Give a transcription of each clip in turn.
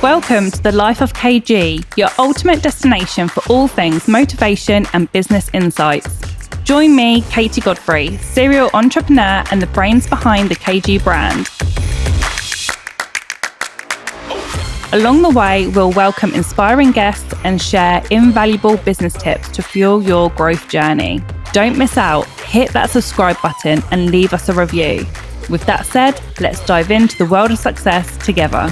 Welcome to the Life of KG, your ultimate destination for all things motivation and business insights. Join me, Katie Godfrey, serial entrepreneur and the brains behind the KG brand. Along the way, we'll welcome inspiring guests and share invaluable business tips to fuel your growth journey. Don't miss out. Hit that subscribe button and leave us a review. With that said, let's dive into the world of success together.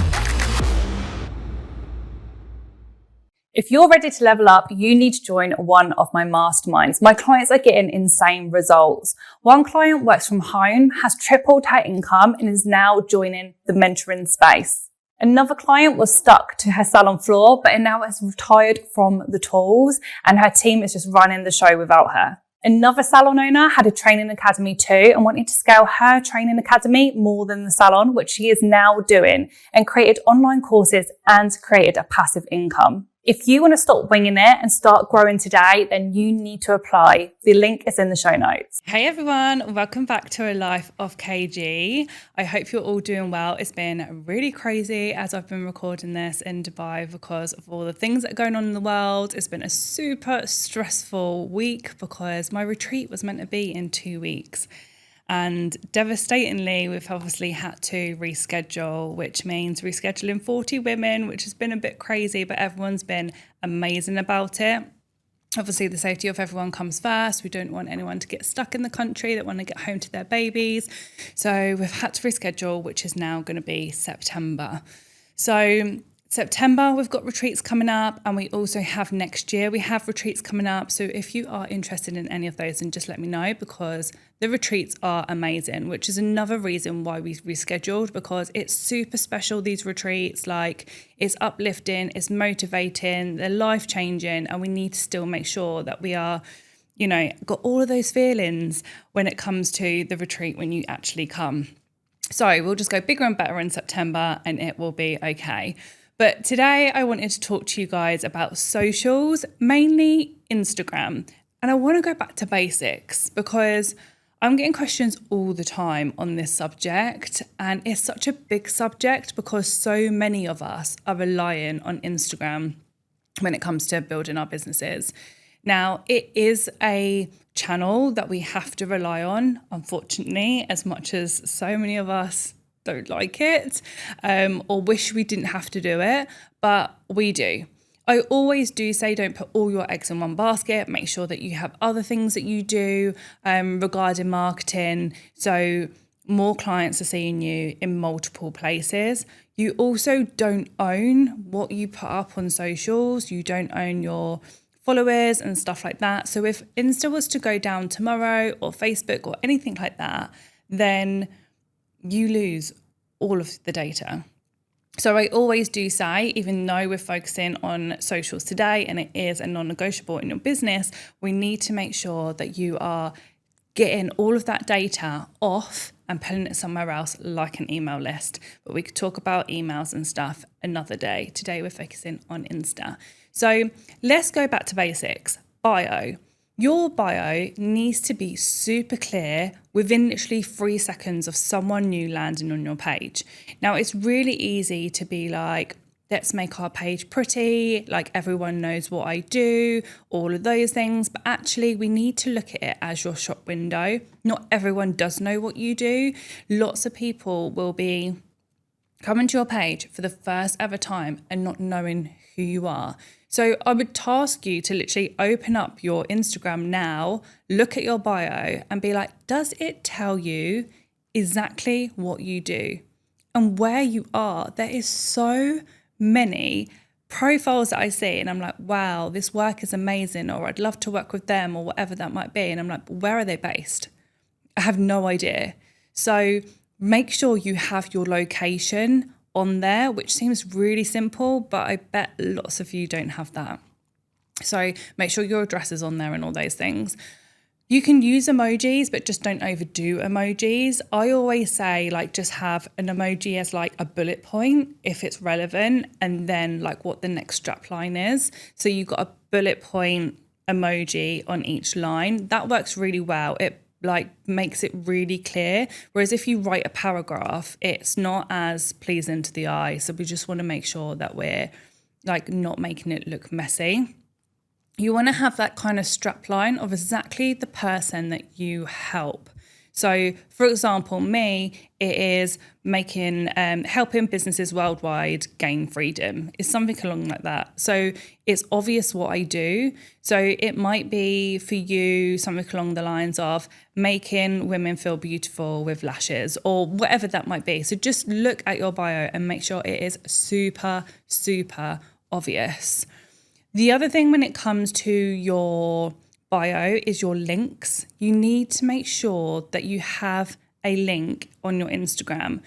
If you're ready to level up, you need to join one of my masterminds. My clients are getting insane results. One client works from home, has tripled her income, and is now joining the mentoring space. Another client was stuck to her salon floor, but now has retired from the tools, and her team is just running the show without her. Another salon owner had a training academy too and wanted to scale her training academy more than the salon, which she is now doing, and created online courses and created a passive income. If you want to stop winging it and start growing today, then you need to apply. The link is in the show notes. Hey everyone, welcome back to A Life of KG. I hope you're all doing well. It's been really crazy as I've been recording this in Dubai because of all the things that are going on in the world. It's been a super stressful week because my retreat was meant to be in 2 weeks. And devastatingly, we've obviously had to reschedule, which means rescheduling 40 women, which has been a bit crazy, but everyone's been amazing about it. Obviously, the safety of everyone comes first. We don't want anyone to get stuck in the country that want to get home to their babies. So we've had to reschedule, which is now going to be September. So September, we've got retreats coming up, and we also have next year, we have retreats coming up. So if you are interested in any of those, then just let me know because the retreats are amazing, which is another reason why we rescheduled because it's super special, these retreats. Like, it's uplifting, it's motivating, they're life-changing, and we need to still make sure that we are, got all of those feelings when it comes to the retreat when you actually come. So we'll just go bigger and better in September and it will be okay. But today I wanted to talk to you guys about socials, mainly Instagram. And I want to go back to basics because I'm getting questions all the time on this subject. And it's such a big subject because so many of us are relying on Instagram when it comes to building our businesses. Now, it is a channel that we have to rely on, unfortunately, as much as so many of us don't like it or wish we didn't have to do it, but we do. I always do say don't put all your eggs in one basket. Make sure that you have other things that you do regarding marketing, so more clients are seeing you in multiple places. You also don't own what you put up on socials. You don't own your followers and stuff like that. So if Insta was to go down tomorrow or Facebook or anything like that, then you lose all of the data. So I always do say, even though we're focusing on socials today and it is a non-negotiable in your business, we need to make sure that you are getting all of that data off and putting it somewhere else like an email list. But we could talk about emails and stuff another day. Today we're focusing on Insta. So let's go back to basics. Bio. Your bio needs to be super clear within literally 3 seconds of someone new landing on your page. Now, it's really easy to be like, let's make our page pretty, like everyone knows what I do, all of those things. But actually, we need to look at it as your shop window. Not everyone does know what you do. Lots of people will be coming to your page for the first ever time and not knowing who you are. So I would task you to literally open up your Instagram now, look at your bio and be like, does it tell you exactly what you do and where you are? There is so many profiles that I see and I'm like, wow, this work is amazing, or I'd love to work with them, or whatever that might be. And I'm like, where are they based? I have no idea. So make sure you have your location on there, which seems really simple, but I bet lots of you don't have that. So make sure your address is on there and all those things. You can use emojis, but just don't overdo emojis. I always say, like, just have an emoji as like a bullet point if it's relevant, and then like what the next strap line is. So you've got a bullet point emoji on each line. That works really well. It like makes it really clear. Whereas if you write a paragraph, it's not as pleasing to the eye. So we just want to make sure that we're like not making it look messy. You want to have that kind of strap line of exactly the person that you help. So, for example, me, it is making, helping businesses worldwide gain freedom. It's something along like that. So it's obvious what I do. So it might be for you something along the lines of making women feel beautiful with lashes or whatever that might be. So just look at your bio and make sure it is super, super obvious. The other thing when it comes to your bio is your links. You need to make sure that you have a link on your Instagram.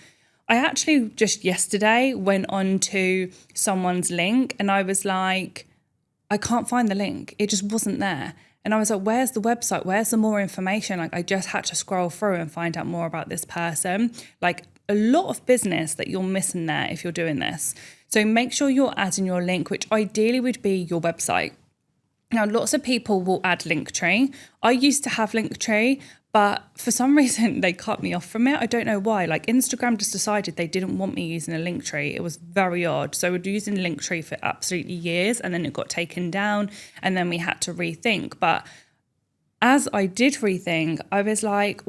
I actually just yesterday went on to someone's link and I was like, I can't find the link. It just wasn't there. And I was like, where's the website? Where's the more information? Like I just had to scroll through and find out more about this person. Like a lot of business that you're missing there if you're doing this. So make sure you're adding your link, which ideally would be your website. Now, lots of people will add Linktree. I used to have Linktree, but for some reason they cut me off from it. I don't know why. Like Instagram just decided they didn't want me using a Linktree. It was very odd. So we're using Linktree for absolutely years and then it got taken down and then we had to rethink. But as I did rethink, I was like,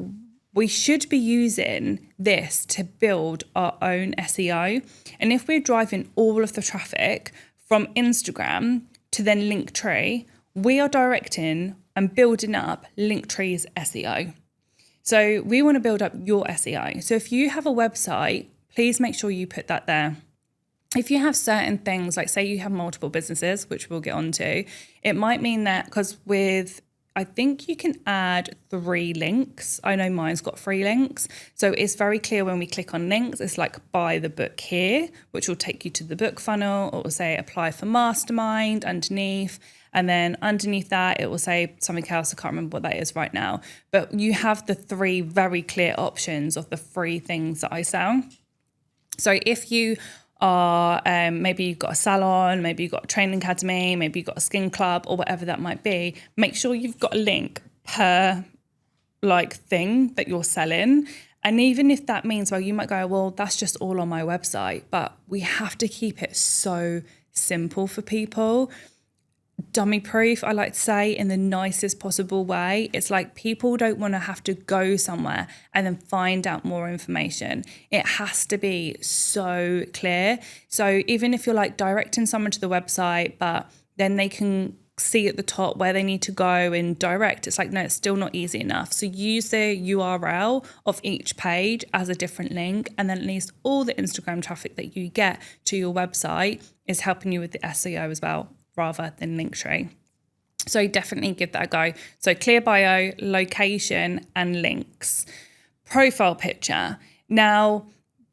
we should be using this to build our own SEO. And if we're driving all of the traffic from Instagram to then Linktree, we are directing and building up Linktree's SEO. So we want to build up your SEO. So if you have a website, please make sure you put that there. If you have certain things, like say you have multiple businesses, which we'll get onto, it might mean that because I think you can add 3 links. I know mine's got 3 links. So it's very clear when we click on links, it's like buy the book here, which will take you to the book funnel. It will say apply for mastermind underneath. And then underneath that, it will say something else. I can't remember what that is right now. But you have the 3 very clear options of the 3 things that I sell. So if you are maybe you've got a salon, maybe you've got a training academy, maybe you've got a skin club or whatever that might be, make sure you've got a link per like thing that you're selling. And even if that means, well, you might go, well, that's just all on my website, but we have to keep it so simple for people. Dummy proof, I like to say, in the nicest possible way. It's like people don't want to have to go somewhere and then find out more information. It has to be so clear. So even if you're like directing someone to the website, but then they can see at the top where they need to go and direct, it's like, no, it's still not easy enough. So use the URL of each page as a different link, and then at least all the Instagram traffic that you get to your website is helping you with the SEO as well, rather than Linktree. So definitely give that a go. So clear bio, location, and links. Profile picture. Now,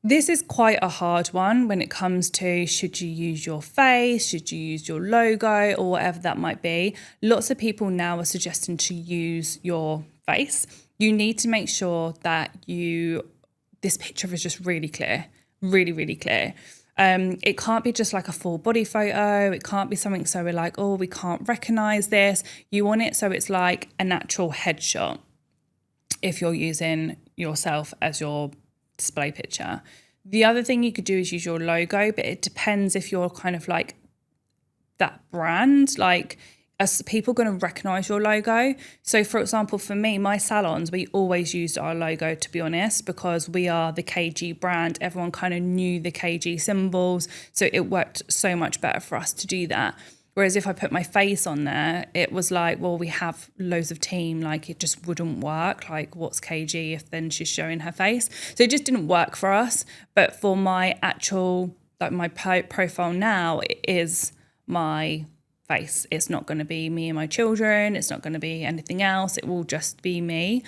this is quite a hard one when it comes to should you use your face, should you use your logo, or whatever that might be. Lots of people now are suggesting to use your face. You need to make sure that this picture is just really clear, really, really clear. It can't be just like a full body photo. It can't be something so we're like, oh, we can't recognize this. You want it so it's like a natural headshot if you're using yourself as your display picture. The other thing you could do is use your logo, but it depends if you're kind of like that brand, like as people going to recognize your logo. So for example, for me, my salons, we always used our logo, to be honest, because we are the KG brand. Everyone kind of knew the KG symbols. So it worked so much better for us to do that. Whereas if I put my face on there, it was like, well, we have loads of team, like it just wouldn't work. Like what's KG if then she's showing her face? So it just didn't work for us. But for my actual, like my profile now, it is my face. It's not going to be me and my children. It's not going to be anything else. It will just be me.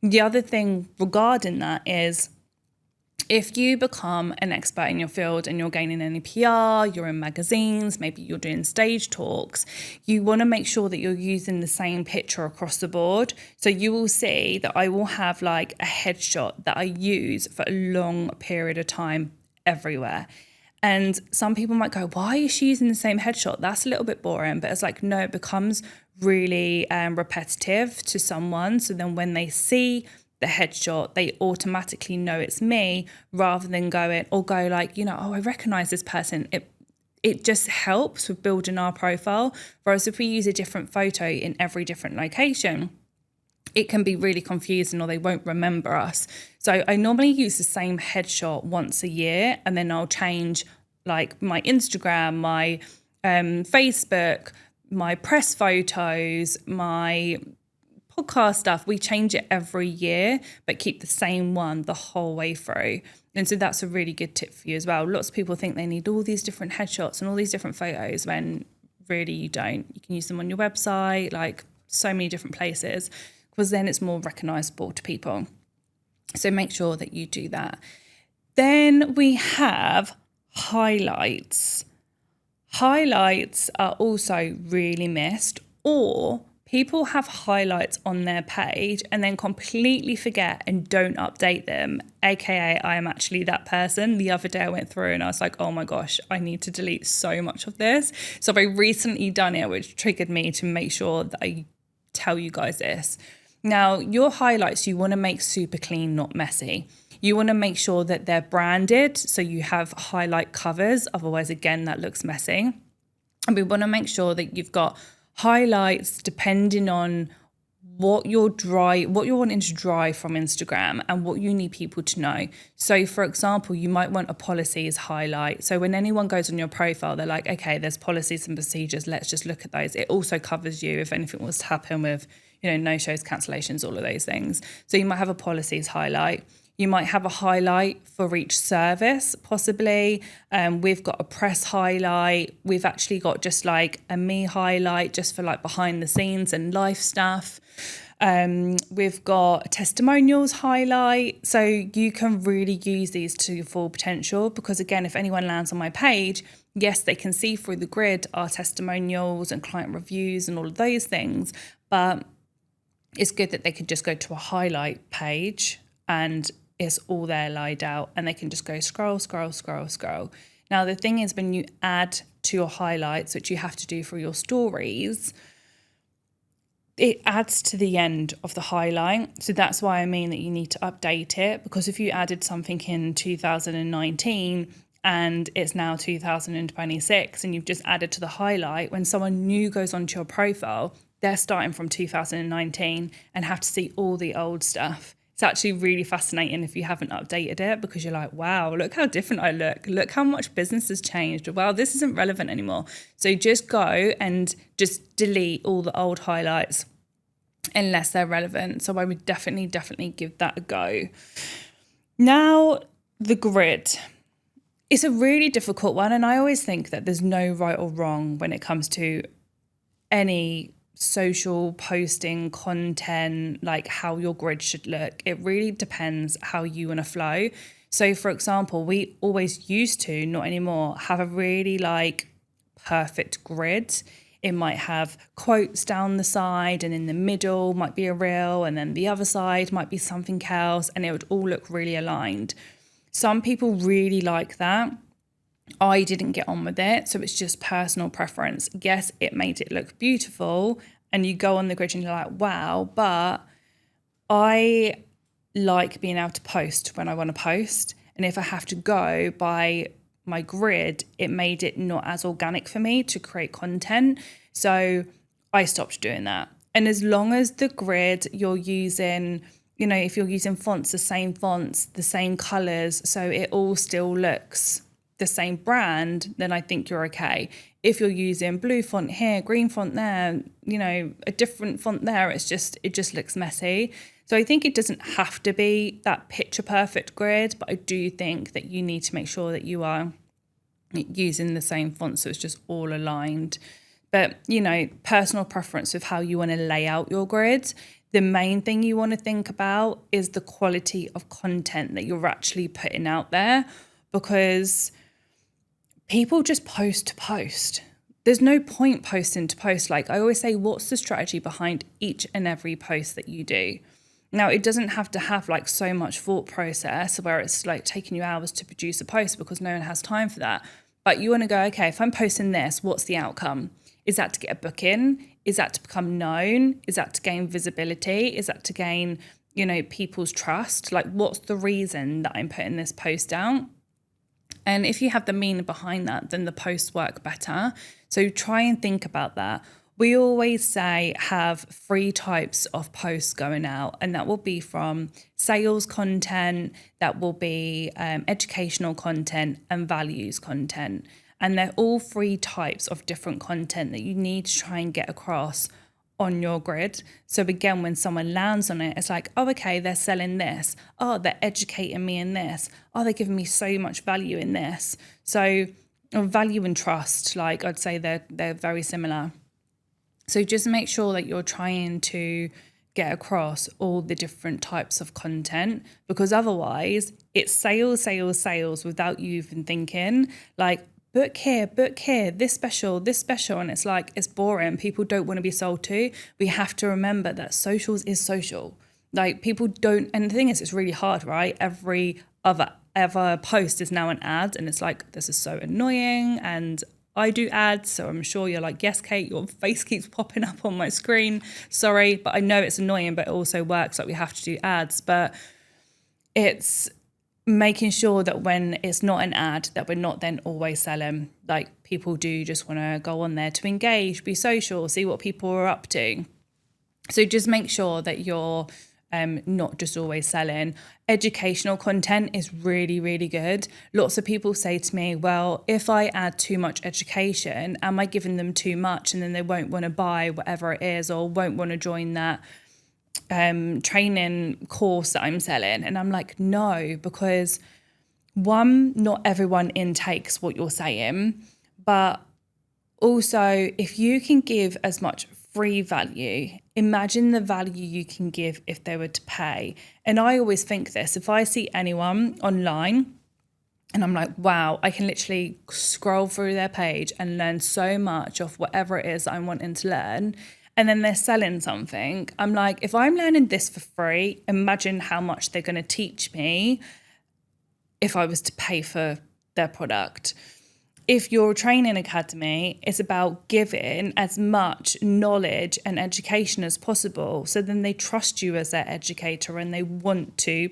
The other thing regarding that is if you become an expert in your field and you're gaining any PR, you're in magazines, maybe you're doing stage talks, you want to make sure that you're using the same picture across the board. So you will see that I will have like a headshot that I use for a long period of time everywhere. And some people might go, why is she using the same headshot? That's a little bit boring. But it's like, no, it becomes really repetitive to someone. So then when they see the headshot, they automatically know it's me, rather than go like, oh, I recognize this person. It just helps with building our profile. Whereas if we use a different photo in every different location, it can be really confusing, or they won't remember us. So I normally use the same headshot once a year, and then I'll change like my Instagram, my Facebook, my press photos, my podcast stuff. We change it every year, but keep the same one the whole way through. And so that's a really good tip for you as well. Lots of people think they need all these different headshots and all these different photos, when really you don't. You can use them on your website, like so many different places, because then it's more recognizable to people. So make sure that you do that. Then we have highlights. Highlights are also really missed, or people have highlights on their page and then completely forget and don't update them. AKA, I am actually that person. The other day I went through and I was like, oh my gosh, I need to delete so much of this. So I recently done it, which triggered me to make sure that I tell you guys this. Now, your highlights, you want to make super clean, not messy. You want to make sure that they're branded, so you have highlight covers. Otherwise, again, that looks messy. And we want to make sure that you've got highlights depending on what you're wanting to drive from Instagram and what you need people to know. So for example, you might want a policies highlight. So when anyone goes on your profile, they're like, okay, there's policies and procedures. Let's just look at those. It also covers you if anything was to happen with, no shows, cancellations, all of those things. So you might have a policies highlight. You might have a highlight for each service, possibly. We've got a press highlight. We've actually got just like a me highlight, just for like behind the scenes and life stuff. We've got a testimonials highlight. So you can really use these to your full potential, because again, if anyone lands on my page, yes, they can see through the grid our testimonials and client reviews and all of those things. But it's good that they could just go to a highlight page and it's all there laid out, and they can just go scroll. Now, the thing is, when you add to your highlights, which you have to do for your stories, it adds to the end of the highlight. So that's why I mean that you need to update it, because if you added something in 2019 and it's now 2026 and you've just added to the highlight, when someone new goes onto your profile, they're starting from 2019 and have to see all the old stuff. It's actually really fascinating if you haven't updated it, because you're like, wow, look how different I look. Look how much business has changed. Well, this isn't relevant anymore. So just go and just delete all the old highlights unless they're relevant. So I would definitely give that a go. Now, the grid. It's a really difficult one. And I always think that there's no right or wrong when it comes to any social posting content, like how your grid should look. It really depends how you want to flow. So for example, we always used to, not anymore, have a really like perfect grid. It might have quotes down the side, and in the middle might be a reel, and then the other side might be something else, and it would all look really aligned. Some people really like that. I didn't get on with it, so it's just personal preference. Yes, it made it look beautiful, and you go on the grid and you're like, wow, but I like being able to post when I want to post. And if I have to go by my grid, it made it not as organic for me to create content. So I stopped doing that. And as long as the grid you're using, if you're using fonts, the same colors, so it all still looks the same brand, then I think you're okay. If you're using blue font here, green font there, a different font there, it just looks messy. So I think it doesn't have to be that picture perfect grid, but I do think that you need to make sure that you are using the same font, so it's just all aligned. But, personal preference of how you want to lay out your grid. The main thing you want to think about is the quality of content that you're actually putting out there, because people just post to post. There's no point posting to post. Like I always say, what's the strategy behind each and every post that you do? Now, it doesn't have to have like so much thought process where it's like taking you hours to produce a post because no one has time for that. But you want to go, okay, if I'm posting this, what's the outcome? Is that to get a book in? Is that to become known? Is that to gain visibility? Is that to gain, people's trust? Like, what's the reason that I'm putting this post out? And if you have the meaning behind that, then the posts work better. So try and think about that. We always say have 3 types of posts going out, and that will be from sales content, that will be educational content, and values content. And they're all 3 types of different content that you need to try and get across on your grid. So again, when someone lands on it, it's like, oh, okay, they're selling this. Oh, they're educating me in this. Oh, they're giving me so much value in this. So value and trust, like I'd say they're very similar. So just make sure that you're trying to get across all the different types of content, because otherwise it's sales without you even thinking, like book here, this special. And it's like, it's boring. People don't want to be sold to. We have to remember that socials is social. Like people don't, and the thing is, it's really hard, right? Every other post is now an ad, and it's like, this is so annoying. And I do ads, so I'm sure you're like, yes, Kate, your face keeps popping up on my screen. Sorry, but I know it's annoying, but it also works. Like we have to do ads, but it's making sure that when it's not an ad, that we're not then always selling. Like people do just want to go on there to engage, be social, see what people are up to. So just make sure that you're not just always selling. Educational content is really, really good. Lots of people say to me, well, if I add too much education, am I giving them too much? And then they won't want to buy whatever it is, or won't want to join that training course that I'm selling. And I'm like, no, because one, not everyone intakes what you're saying, but also if you can give as much free value, imagine the value you can give if they were to pay. And I always think this, if I see anyone online and I'm like, wow, I can literally scroll through their page and learn so much of whatever it is I'm wanting to learn, and then they're selling something, I'm like, if I'm learning this for free, imagine how much they're going to teach me if I was to pay for their product. If you're a training academy, it's about giving as much knowledge and education as possible. So then they trust you as their educator and they want to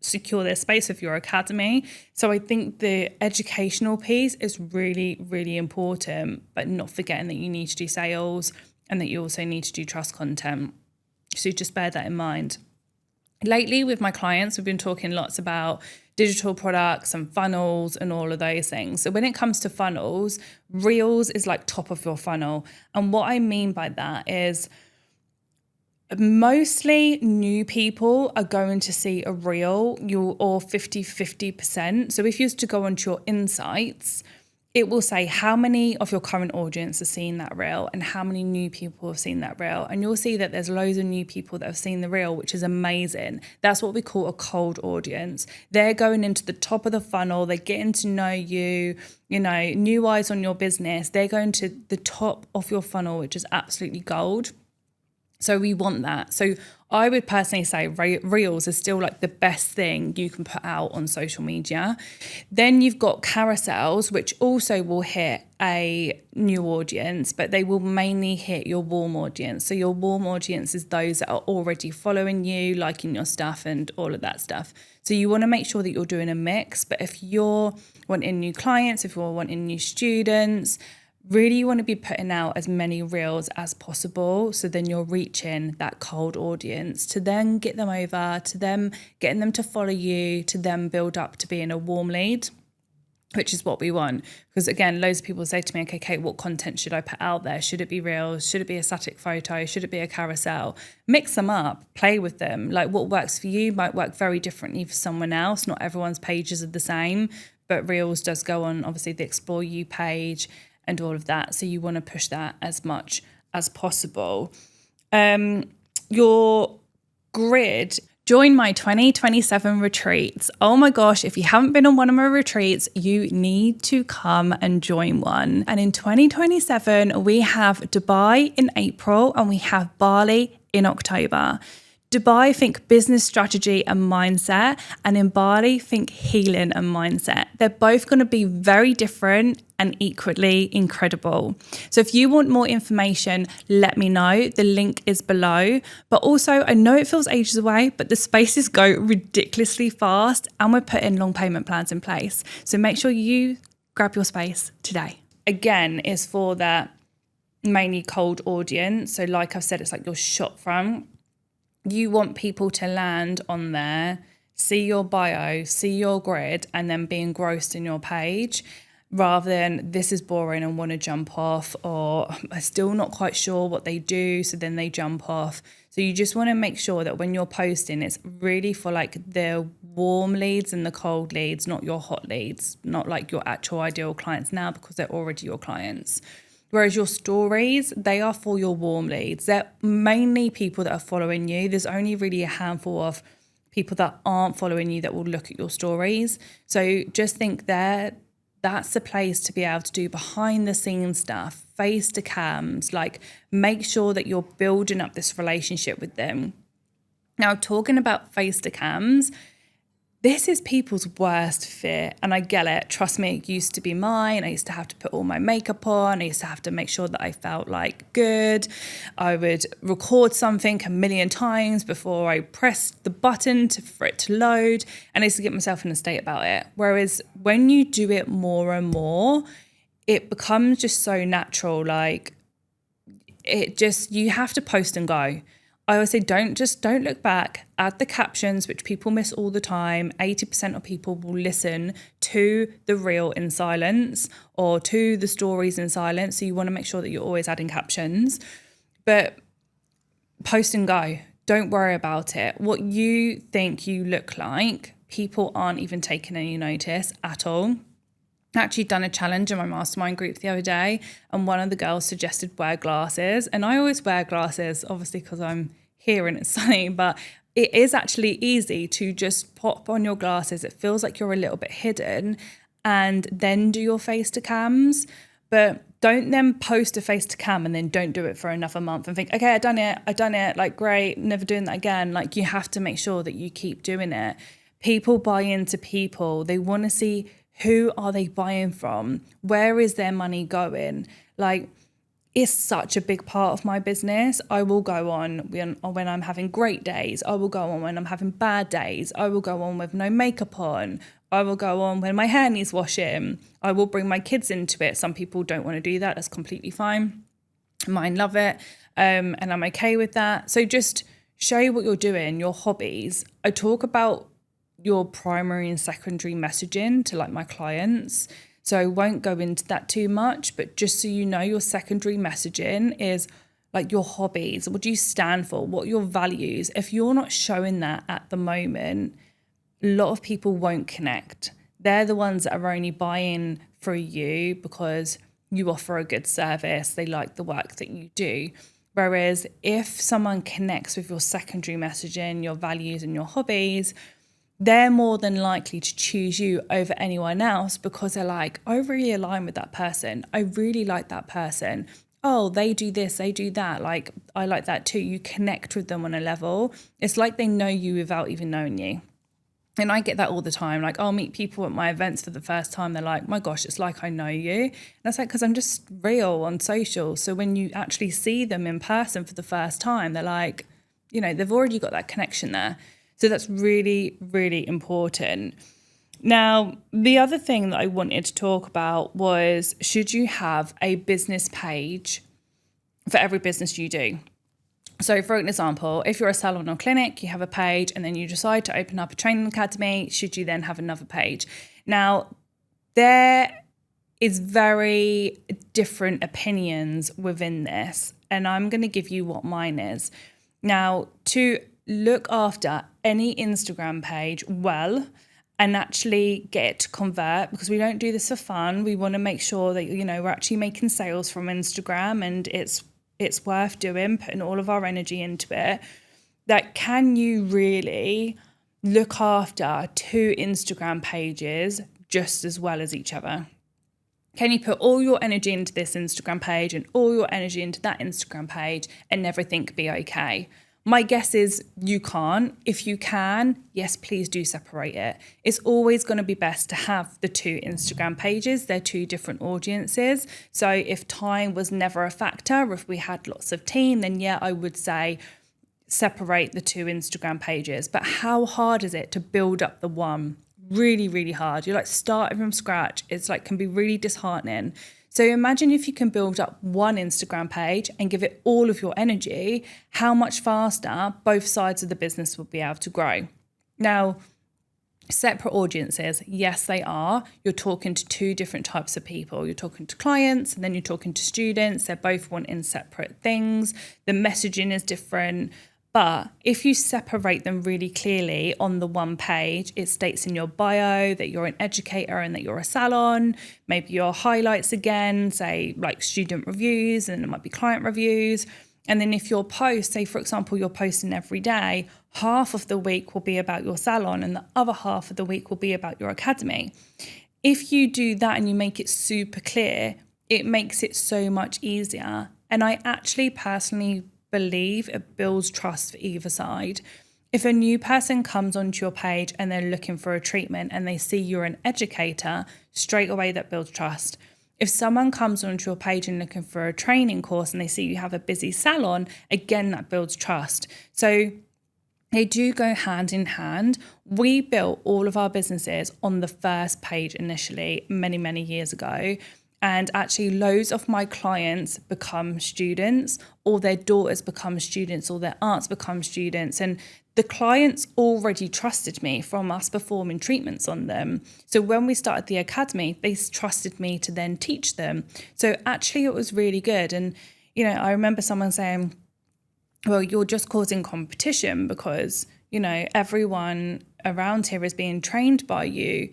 secure their space with your academy. So I think the educational piece is really, really important, but not forgetting that you need to do sales and that you also need to do trust content. So just bear that in mind. Lately with my clients, we've been talking lots about digital products and funnels and all of those things. So when it comes to funnels, Reels is like top of your funnel. And what I mean by that is mostly new people are going to see a Reel, or 50%. So if you was to go onto your insights, it will say how many of your current audience have seen that Reel and how many new people have seen that Reel. And you'll see that there's loads of new people that have seen the Reel, which is amazing. That's what we call a cold audience. They're going into the top of the funnel. They're getting to know you, new eyes on your business. They're going to the top of your funnel, which is absolutely gold. So we want that. So I would personally say Reels is still like the best thing you can put out on social media. Then you've got carousels, which also will hit a new audience, but they will mainly hit your warm audience. So your warm audience is those that are already following you, liking your stuff and all of that stuff. So you want to make sure that you're doing a mix. But if you're wanting new clients, if you're wanting new students, really you want to be putting out as many Reels as possible, so then you're reaching that cold audience to then get them over, to them getting them to follow you, to then build up to being a warm lead, which is what we want. Because again, loads of people say to me, okay, Kate, what content should I put out there? Should it be Reels? Should it be a static photo? Should it be a carousel? Mix them up, play with them. Like what works for you might work very differently for someone else. Not everyone's pages are the same, but Reels does go on obviously the Explore You page and all of that. So you want to push that as much as possible. Your grid, join my 2027 retreats. Oh my gosh, if you haven't been on one of my retreats, you need to come and join one. And in 2027, we have Dubai in April and we have Bali in October. Dubai, think business strategy and mindset, and in Bali, think healing and mindset. They're both going to be very different and equally incredible. So if you want more information, let me know. The link is below. But also, I know it feels ages away, but the spaces go ridiculously fast and we're putting long payment plans in place. So make sure you grab your space today. Again, it's for that mainly cold audience. So like I've said, it's like your shop front. You want people to land on there, see your bio, see your grid, and then be engrossed in your page, rather than this is boring and want to jump off, or I'm still not quite sure what they do, so then they jump off. So you just want to make sure that when you're posting, it's really for like the warm leads and the cold leads, not your hot leads, not like your actual ideal clients now, because they're already your clients. Whereas your stories, they are for your warm leads. They're mainly people that are following you. There's only really a handful of people that aren't following you that will look at your stories. So just think that's the place to be able to do behind the scenes stuff, face to cams, like make sure that you're building up this relationship with them. Now, talking about face to cams, this is people's worst fear, and I get it. Trust me, it used to be mine. I used to have to put all my makeup on. I used to have to make sure that I felt like good. I would record something a million times before I pressed the button for it to load, and I used to get myself in a state about it. Whereas when you do it more and more, it becomes just so natural. Like you have to post and go. I always say don't look back at the captions, which people miss all the time. 80% of people will listen to the reel in silence or to the stories in silence. So you want to make sure that you're always adding captions. But post and go. Don't worry about it. What you think you look like, people aren't even taking any notice at all. I actually done a challenge in my mastermind group the other day, and one of the girls suggested wear glasses. And I always wear glasses, obviously, because I'm here and it's sunny, but it is actually easy to just pop on your glasses. It feels like you're a little bit hidden, and then do your face to cams. But don't then post a face to cam and then don't do it for another month and think, okay, I done it, like great, never doing that again. Like you have to make sure that you keep doing it. People buy into people. They want to see, who are they buying from? Where is their money going? Like, it's such a big part of my business. I will go on when I'm having great days. I will go on when I'm having bad days. I will go on with no makeup on. I will go on when my hair needs washing. I will bring my kids into it. Some people don't want to do that. That's completely fine. Mine love it. And I'm okay with that. So just show what you're doing, your hobbies. I talk about your primary and secondary messaging to like my clients. So I won't go into that too much, but just so you know, your secondary messaging is like your hobbies. What do you stand for? What are your values? If you're not showing that at the moment, a lot of people won't connect. They're the ones that are only buying through you because you offer a good service. They like the work that you do. Whereas if someone connects with your secondary messaging, your values and your hobbies, they're more than likely to choose you over anyone else because they're like, I really align with that person. I really like that person. Oh, they do this, they do that. Like, I like that too. You connect with them on a level. It's like they know you without even knowing you. And I get that all the time. Like, I'll meet people at my events for the first time. They're like, my gosh, it's like I know you. And that's like, because I'm just real on social. So when you actually see them in person for the first time, they're like, you know, they've already got that connection there. So that's really, really important. Now, the other thing that I wanted to talk about was, should you have a business page for every business you do? So for an example, if you're a salon or clinic, you have a page and then you decide to open up a training academy, should you then have another page? Now, there is very different opinions within this, and I'm going to give you what mine is. Now, to look after any Instagram page well and actually get it to convert, because we don't do this for fun. We want to make sure that, you know, we're actually making sales from Instagram and it's worth doing, putting all of our energy into it. That can you really look after two Instagram pages just as well as each other? Can you put all your energy into this Instagram page and all your energy into that Instagram page and everything be okay? My guess is you can't. If you can, yes, please do separate it. It's always going to be best to have the two Instagram pages. They're two different audiences. So if time was never a factor, or if we had lots of team, then yeah, I would say separate the two Instagram pages. But how hard is it to build up the one? Really, really hard. You're like starting from scratch. It's like can be really disheartening. So imagine if you can build up one Instagram page and give it all of your energy, how much faster both sides of the business will be able to grow. Now, separate audiences, yes, they are. You're talking to two different types of people. You're talking to clients and then you're talking to students. They're both wanting separate things. The messaging is different. But if you separate them really clearly on the one page, it states in your bio that you're an educator and that you're a salon. Maybe your highlights again, say like student reviews, and it might be client reviews. And then if your post, say for example, you're posting every day, half of the week will be about your salon and the other half of the week will be about your academy. If you do that and you make it super clear, it makes it so much easier. And I actually personally believe it builds trust for either side. If a new person comes onto your page and they're looking for a treatment and they see you're an educator, straight away that builds trust. If someone comes onto your page and looking for a training course and they see you have a busy salon, again, that builds trust. So they do go hand in hand. We built all of our businesses on the first page initially, many, many years ago. And actually loads of my clients become students, or their daughters become students, or their aunts become students. And the clients already trusted me from us performing treatments on them. So when we started the academy, they trusted me to then teach them. So actually it was really good. And, you know, I remember someone saying, well, you're just causing competition because, you know, everyone around here is being trained by you.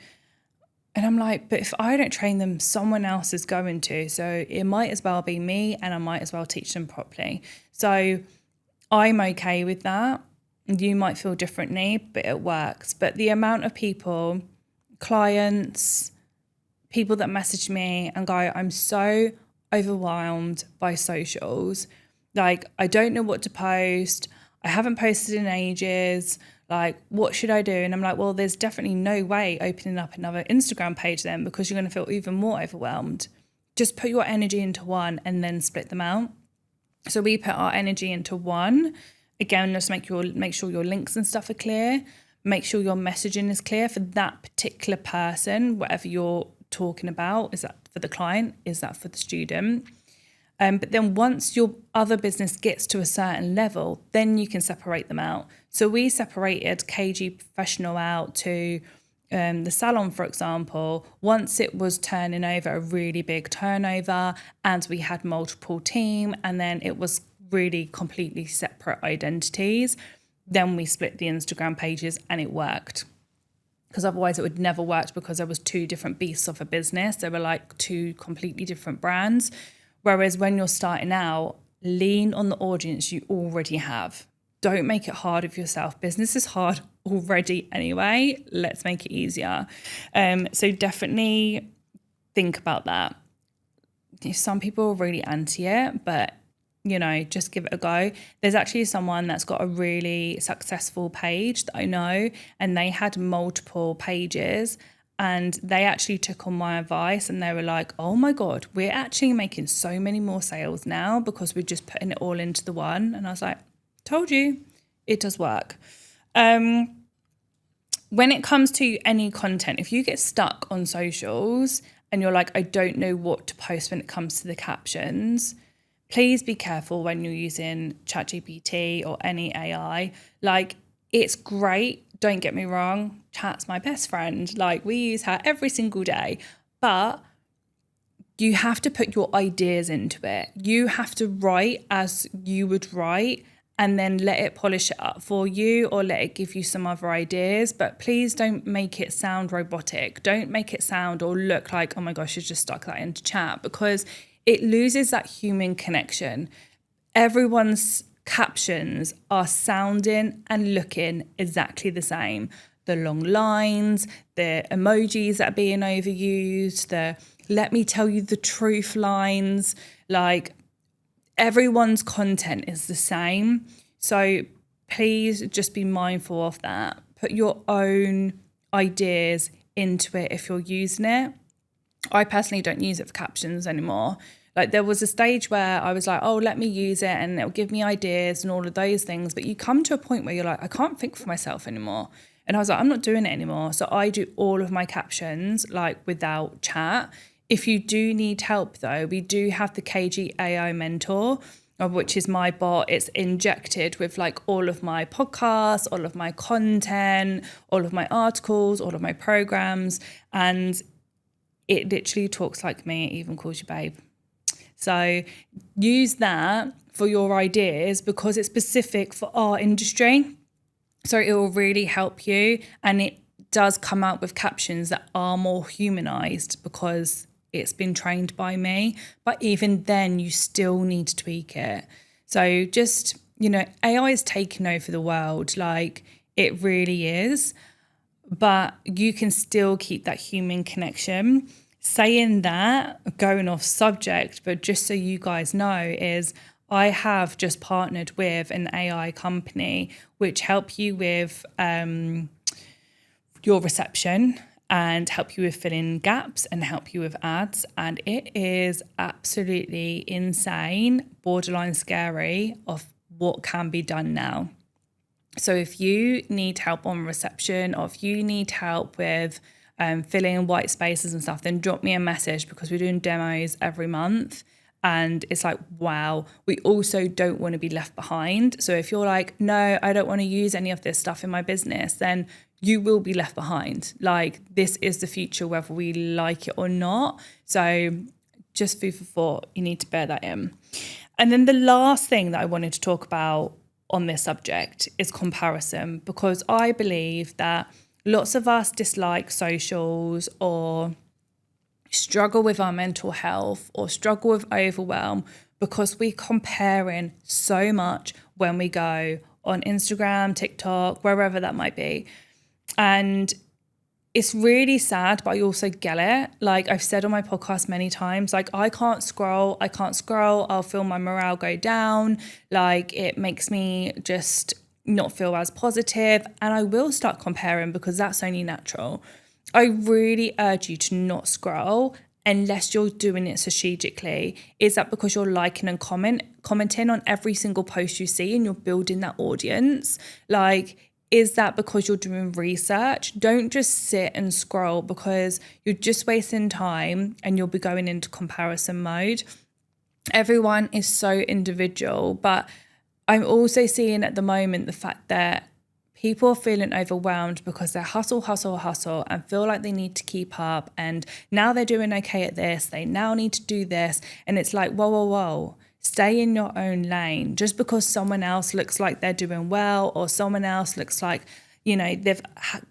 And I'm like, but if I don't train them, someone else is going to. So it might as well be me, and I might as well teach them properly. So I'm okay with that. You might feel differently, but it works. But the amount of people, clients, people that message me and go, I'm so overwhelmed by socials. Like, I don't know what to post. I haven't posted in ages. Like, what should I do? And I'm like, well, there's definitely no way opening up another Instagram page then, because you're going to feel even more overwhelmed. Just put your energy into one and then split them out. So we put our energy into one. Again, just make sure your links and stuff are clear. Make sure your messaging is clear for that particular person, whatever you're talking about. Is that for the client? Is that for the student? But then once your other business gets to a certain level, then you can separate them out. So we separated KG Professional out to the salon, for example, once it was turning over a really big turnover and we had multiple team, and then it was really completely separate identities, then we split the Instagram pages and it worked. Because otherwise it would never work, because there was two different beasts of a business. They were like two completely different brands. Whereas when you're starting out, lean on the audience you already have. Don't make it hard of yourself. Business is hard already anyway. Let's make it easier. So definitely think about that. Some people are really anti it, but you know, just give it a go. There's actually someone that's got a really successful page that I know, and they had multiple pages. And they actually took on my advice and they were like, oh my God, we're actually making so many more sales now because we're just putting it all into the one. And I was like, told you, it does work. When it comes to any content, if you get stuck on socials and you're like, I don't know what to post when it comes to the captions, please be careful when you're using ChatGPT or any AI. Like, it's great. Don't get me wrong, Chat's my best friend. Like, we use her every single day, but you have to put your ideas into it. You have to write as you would write and then let it polish it up for you, or let it give you some other ideas. But please don't make it sound robotic. Don't make it sound or look like, oh my gosh, you just stuck that into Chat, because it loses that human connection. Everyone's captions are sounding and looking exactly the same. The long lines, the emojis that are being overused, the let me tell you the truth lines, like everyone's content is the same. So please just be mindful of that. Put your own ideas into it if you're using it. I personally don't use it for captions anymore. Like there was a stage where I was like, oh, let me use it and it'll give me ideas and all of those things. But you come to a point where you're like, I can't think for myself anymore. And I was like, I'm not doing it anymore. So I do all of my captions like without chat. If you do need help though, we do have the KG AI mentor, which is my bot. It's injected with like all of my podcasts, all of my content, all of my articles, all of my programs. And it literally talks like me, it even calls you babe. So use that for your ideas because it's specific for our industry. So it will really help you. And it does come out with captions that are more humanized because it's been trained by me. But even then, you still need to tweak it. So just, AI is taking over the world. Like it really is. But you can still keep that human connection. Saying that, going off subject, but just so you guys know, is I have just partnered with an AI company which help you with your reception and help you with filling gaps and help you with ads. And it is absolutely insane, borderline scary of what can be done now. So if you need help on reception or if you need help with filling in white spaces and stuff, then drop me a message because we're doing demos every month. And it's like, wow, we also don't want to be left behind. So if you're like, no, I don't want to use any of this stuff in my business, then you will be left behind. Like this is the future, whether we like it or not. So just food for thought, you need to bear that in. And then the last thing that I wanted to talk about on this subject is comparison, because I believe that lots of us dislike socials or struggle with our mental health or struggle with overwhelm because we're comparing so much when we go on Instagram, TikTok, wherever that might be. And it's really sad, but I also get it. Like I've said on my podcast many times, like I can't scroll. I'll feel my morale go down. Like it makes me just not feel as positive, and I will start comparing because that's only natural. I really urge you to not scroll unless you're doing it strategically. Is that because you're liking and commenting on every single post you see and you're building that audience? Like, is that because you're doing research? Don't just sit and scroll because you're just wasting time and you'll be going into comparison mode. Everyone is so individual, but I'm also seeing at the moment the fact that people are feeling overwhelmed because they hustle and feel like they need to keep up. And now they're doing okay at this. They now need to do this. And it's like, whoa. Stay in your own lane. Just because someone else looks like they're doing well or someone else looks like, they've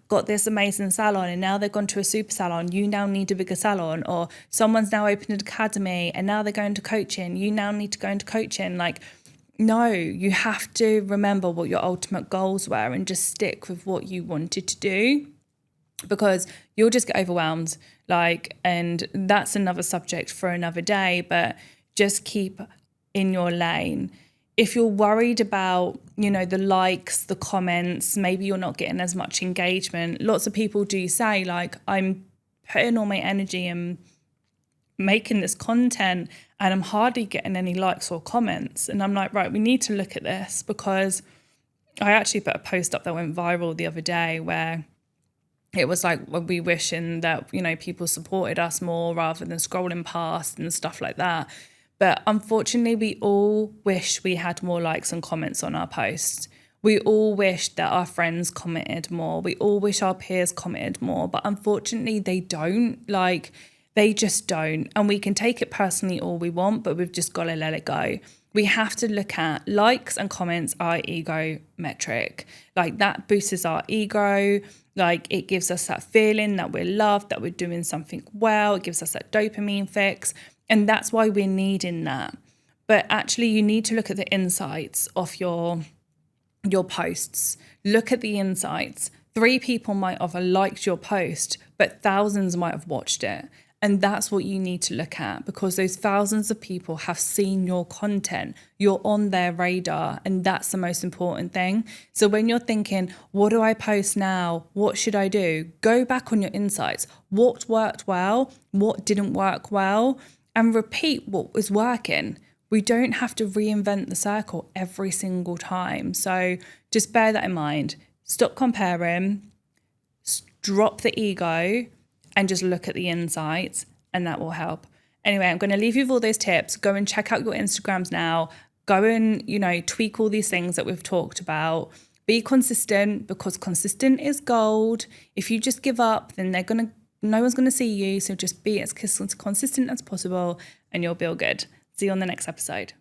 got this amazing salon and now they've gone to a super salon, you now need a bigger salon. Or someone's now opened an academy and now they're going to coaching, you now need to go into coaching. Like, no, you have to remember what your ultimate goals were and just stick with what you wanted to do, because you'll just get overwhelmed. And that's another subject for another day, but just keep in your lane. If you're worried about, the likes, the comments, maybe you're not getting as much engagement. Lots of people do say, I'm putting all my energy in making this content and I'm hardly getting any likes or comments. And I'm like, right, we need to look at this, because I actually put a post up that went viral the other day where it was like, well, we wishing that, people supported us more rather than scrolling past and stuff like that. But unfortunately, we all wish we had more likes and comments on our posts. We all wish that our friends commented more. We all wish our peers commented more. But unfortunately, they don't. They just don't. And we can take it personally all we want, but we've just got to let it go. We have to look at likes and comments are ego metric. That boosts our ego. It gives us that feeling that we're loved, that we're doing something well. It gives us that dopamine fix. And that's why we're needing that. But actually, you need to look at the insights of your posts. Look at the insights. 3 people might have liked your post, but thousands might have watched it. And that's what you need to look at, because those thousands of people have seen your content. You're on their radar, and that's the most important thing. So when you're thinking, what do I post now? What should I do? Go back on your insights. What worked well? What didn't work well? And repeat what was working. We don't have to reinvent the circle every single time. So just bear that in mind. Stop comparing, drop the ego, and just look at the insights, and that will help. Anyway, I'm going to leave you with all those tips. Go and check out your Instagrams now. Go and, tweak all these things that we've talked about. Be consistent, because consistent is gold. If you just give up, then no one's going to see you. So just be as consistent as possible, and you'll feel good. See you on the next episode.